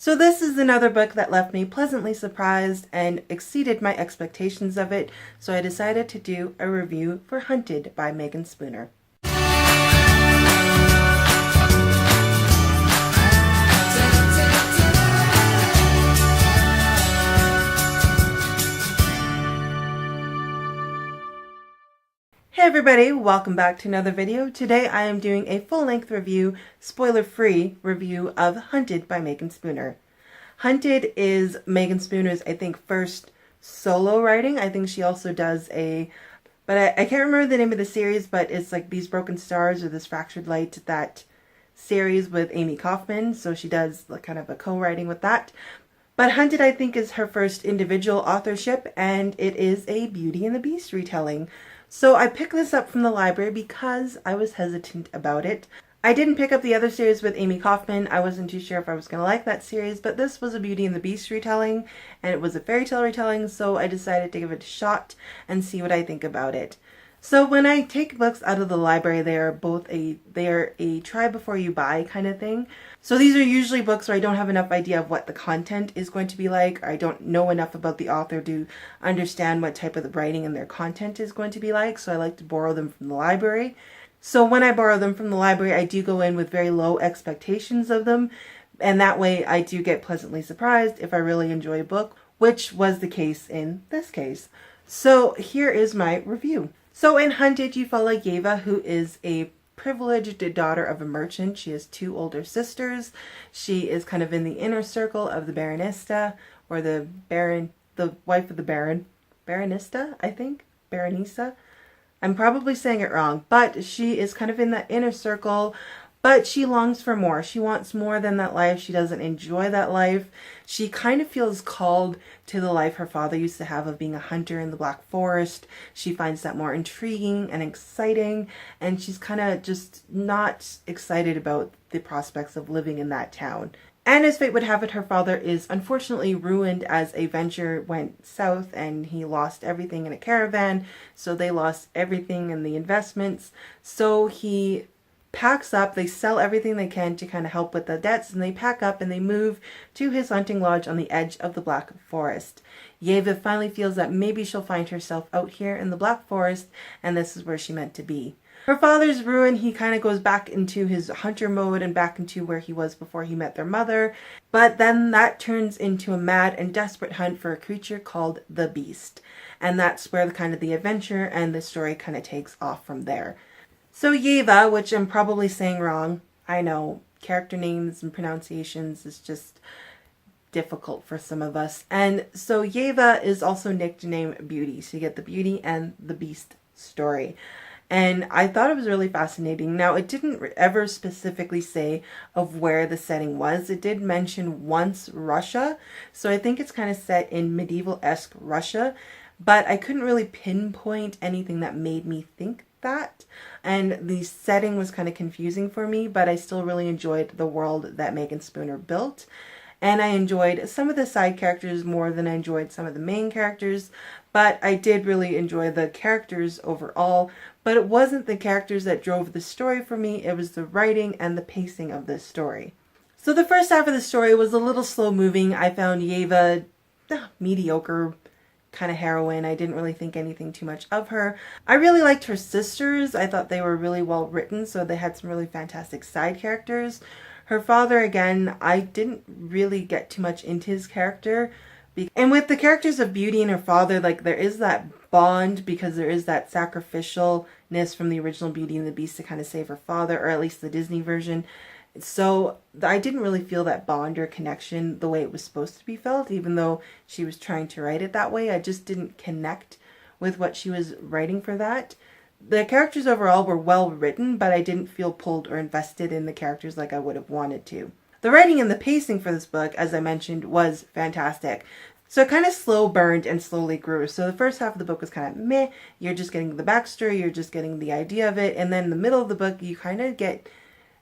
So this is another book that left me pleasantly surprised and exceeded my expectations of it, so I decided to do a review for Hunted by Meagan Spooner. Hey everybody, welcome back to another video. Today I am doing a full-length review, spoiler-free review of Hunted by Meagan Spooner. Hunted is Meagan Spooner's, I think, first solo writing. I think she also does but I can't remember the name of the series, but it's like These Broken Stars or This Fractured Light, that series with Amy Kaufman. So she does like kind of a co-writing with that. But Hunted, I think, is her first individual authorship, and it is a Beauty and the Beast retelling. So I picked this up from the library because I was hesitant about it. I didn't pick up the other series with Amy Kaufman. I wasn't too sure if I was going to like that series, but this was a Beauty and the Beast retelling, and it was a fairy tale retelling, so I decided to give it a shot and see what I think about it. So when I take books out of the library, they are a try before you buy kind of thing. So these are usually books where I don't have enough idea of what the content is going to be like, or I don't know enough about the author to understand what type of the writing and their content is going to be like, so I like to borrow them from the library. So when I borrow them from the library, I do go in with very low expectations of them, and that way I do get pleasantly surprised if I really enjoy a book, which was the case in this case. So here is my review. So in Hunted, you follow Yeva, who is a privileged daughter of a merchant. She has two older sisters. She is kind of in the inner circle of the Baronessa, or the wife of the Baron. Baronessa, I think? Baronessa? I'm probably saying it wrong, but she is kind of in that inner circle, but she longs for more. She wants more than that life. She doesn't enjoy that life. She kind of feels called to the life her father used to have of being a hunter in the Black Forest. She finds that more intriguing and exciting, and she's kind of just not excited about the prospects of living in that town. And as fate would have it, her father is unfortunately ruined as a venture went south, and he lost everything in a caravan. So they lost everything in the investments. So he packs up, they sell everything they can to kind of help with the debts, and they pack up and they move to his hunting lodge on the edge of the Black Forest. Yeva finally feels that maybe she'll find herself out here in the Black Forest, and this is where she meant to be. Her father's ruined. He kind of goes back into his hunter mode and back into where he was before he met their mother. But then that turns into a mad and desperate hunt for a creature called the Beast. And that's where the adventure and the story kind of takes off from there. So Yeva, which I'm probably saying wrong, I know, character names and pronunciations is just difficult for some of us. And so Yeva is also nicknamed Beauty. So you get the Beauty and the Beast story. And I thought it was really fascinating. Now, it didn't ever specifically say of where the setting was. It did mention once Russia. So I think it's kind of set in medieval-esque Russia. But I couldn't really pinpoint anything that made me think that. And the setting was kind of confusing for me, but I still really enjoyed the world that Meagan Spooner built. And I enjoyed some of the side characters more than I enjoyed some of the main characters, but I did really enjoy the characters overall. But it wasn't the characters that drove the story for me, it was the writing and the pacing of the story. So the first half of the story was a little slow moving. I found Yeva mediocre kind of heroine. I didn't really think anything too much of her. I really liked her sisters. I thought they were really well written, so they had some really fantastic side characters. Her father, again, I didn't really get too much into his character. And with the characters of Beauty and her father, like, there is that bond because there is that sacrificialness from the original Beauty and the Beast to kind of save her father, or at least the Disney version. So I didn't really feel that bond or connection the way it was supposed to be felt, even though she was trying to write it that way. I just didn't connect with what she was writing for that. The characters overall were well written, but I didn't feel pulled or invested in the characters like I would have wanted to. The writing and the pacing for this book, as I mentioned, was fantastic. So it kind of slow burned and slowly grew. So the first half of the book was kind of meh. You're just getting the backstory, you're just getting the idea of it. And then in the middle of the book, you kind of get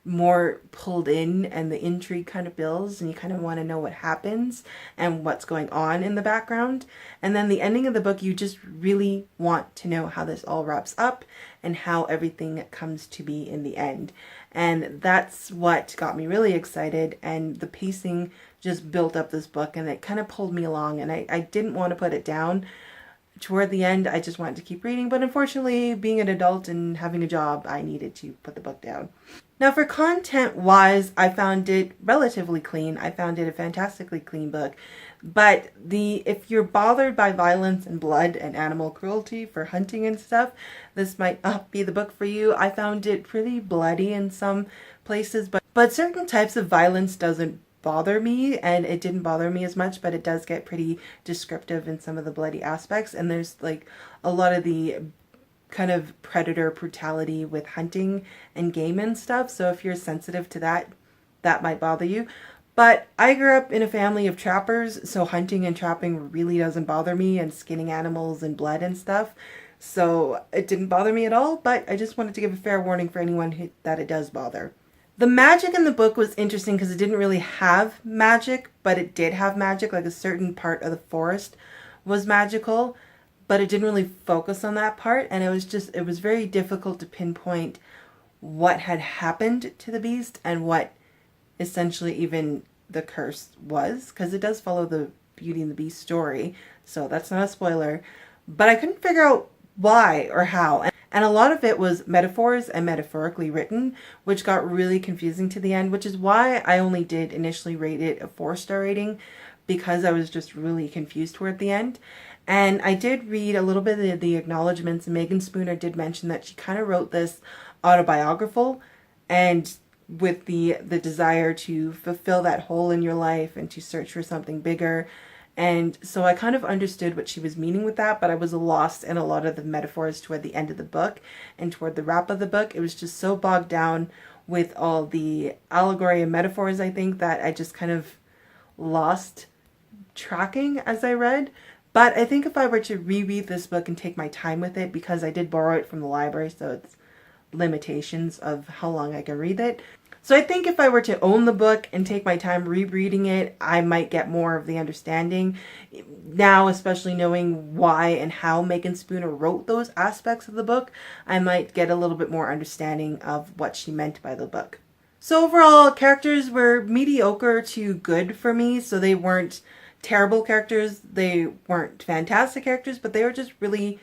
more pulled in and the intrigue kind of builds and you kind of want to know what happens and what's going on in the background. And then the ending of the book, you just really want to know how this all wraps up and how everything comes to be in the end. And that's what got me really excited, and the pacing just built up this book and it kind of pulled me along, and I didn't want to put it down. Toward the end, I just wanted to keep reading, but unfortunately, being an adult and having a job, I needed to put the book down. Now, for content-wise, I found it relatively clean. I found it a fantastically clean book. But if you're bothered by violence and blood and animal cruelty for hunting and stuff, this might not be the book for you. I found it pretty bloody in some places, but certain types of violence doesn't bother me, and it didn't bother me as much, but it does get pretty descriptive in some of the bloody aspects, and there's like a lot of the kind of predator brutality with hunting and game and stuff, so if you're sensitive to that, that might bother you. But I grew up in a family of trappers, so hunting and trapping really doesn't bother me, and skinning animals and blood and stuff, so it didn't bother me at all, but I just wanted to give a fair warning for anyone that it does bother. The magic in the book was interesting because it didn't really have magic, but it did have magic. Like a certain part of the forest was magical, but it didn't really focus on that part. And it was very difficult to pinpoint what had happened to the beast and what essentially even the curse was, because it does follow the Beauty and the Beast story. So that's not a spoiler, but I couldn't figure out why or how. And a lot of it was metaphors and metaphorically written, which got really confusing to the end, which is why I only did initially rate it a 4-star rating, because I was just really confused toward the end. And I did read a little bit of the acknowledgements, and Meagan Spooner did mention that she kind of wrote this autobiographical, and with the desire to fulfill that hole in your life and to search for something bigger. And so I kind of understood what she was meaning with that, but I was lost in a lot of the metaphors toward the end of the book and toward the wrap of the book. It was just so bogged down with all the allegory and metaphors, I think, that I just kind of lost tracking as I read. But I think if I were to reread this book and take my time with it, because I did borrow it from the library, so it's limitations of how long I can read it. So I think if I were to own the book and take my time rereading it, I might get more of the understanding. Now, especially knowing why and how Meagan Spooner wrote those aspects of the book, I might get a little bit more understanding of what she meant by the book. So overall, characters were mediocre to good for me. So they weren't terrible characters, they weren't fantastic characters, but they were just really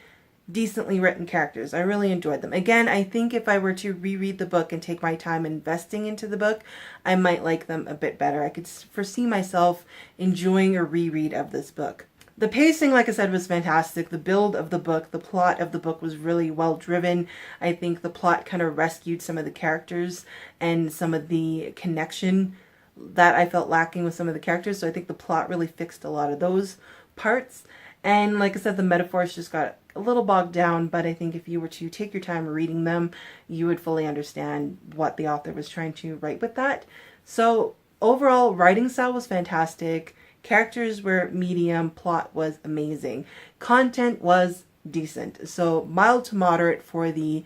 decently written characters. I really enjoyed them. Again, I think if I were to reread the book and take my time investing into the book, I might like them a bit better. I could foresee myself enjoying a reread of this book. The pacing, like I said, was fantastic. The build of the book, the plot of the book was really well driven. I think the plot kind of rescued some of the characters and some of the connection that I felt lacking with some of the characters. So I think the plot really fixed a lot of those parts. And like I said, the metaphors just got a little bogged down, but I think if you were to take your time reading them, you would fully understand what the author was trying to write with that. So overall, writing style was fantastic. Characters were medium. Plot was amazing. Content was decent. So mild to moderate for the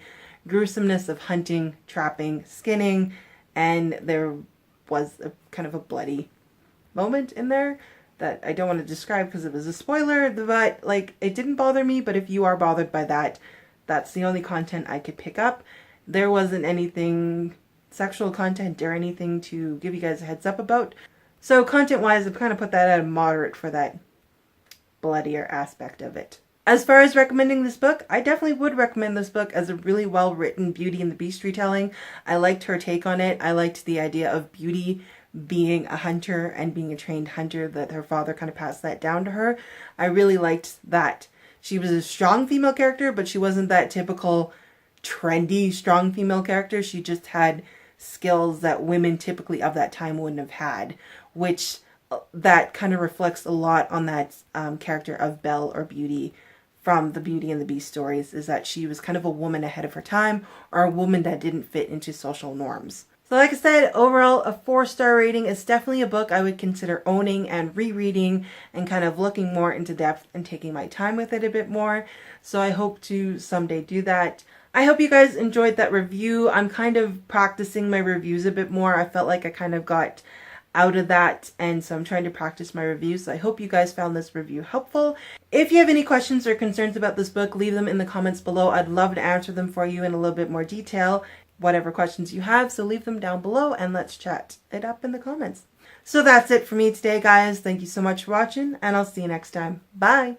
gruesomeness of hunting, trapping, skinning, and there was a kind of a bloody moment in there that I don't want to describe because it was a spoiler, but like it didn't bother me. But if you are bothered by that, that's the only content I could pick up. There wasn't anything sexual content or anything to give you guys a heads up about. So content wise, I've kind of put that at a moderate for that bloodier aspect of it. As far as recommending this book, I definitely would recommend this book as a really well written Beauty and the Beast retelling. I liked her take on it. I liked the idea of Beauty being a hunter and being a trained hunter, that her father kind of passed that down to her. I really liked that. She was a strong female character, but she wasn't that typical trendy strong female character. She just had skills that women typically of that time wouldn't have had, which that kind of reflects a lot on that character of Belle or Beauty from the Beauty and the Beast stories, is that she was kind of a woman ahead of her time, or a woman that didn't fit into social norms. So like I said, overall a 4-star rating. Is definitely a book I would consider owning and rereading and kind of looking more into depth and taking my time with it a bit more. So I hope to someday do that. I hope you guys enjoyed that review. I'm kind of practicing my reviews a bit more. I felt like I kind of got out of that, and so I'm trying to practice my reviews. So I hope you guys found this review helpful. If you have any questions or concerns about this book, leave them in the comments below. I'd love to answer them for you in a little bit more detail, whatever questions you have. So leave them down below and let's chat it up in the comments. So that's it for me today, guys. Thank you so much for watching, and I'll see you next time. Bye!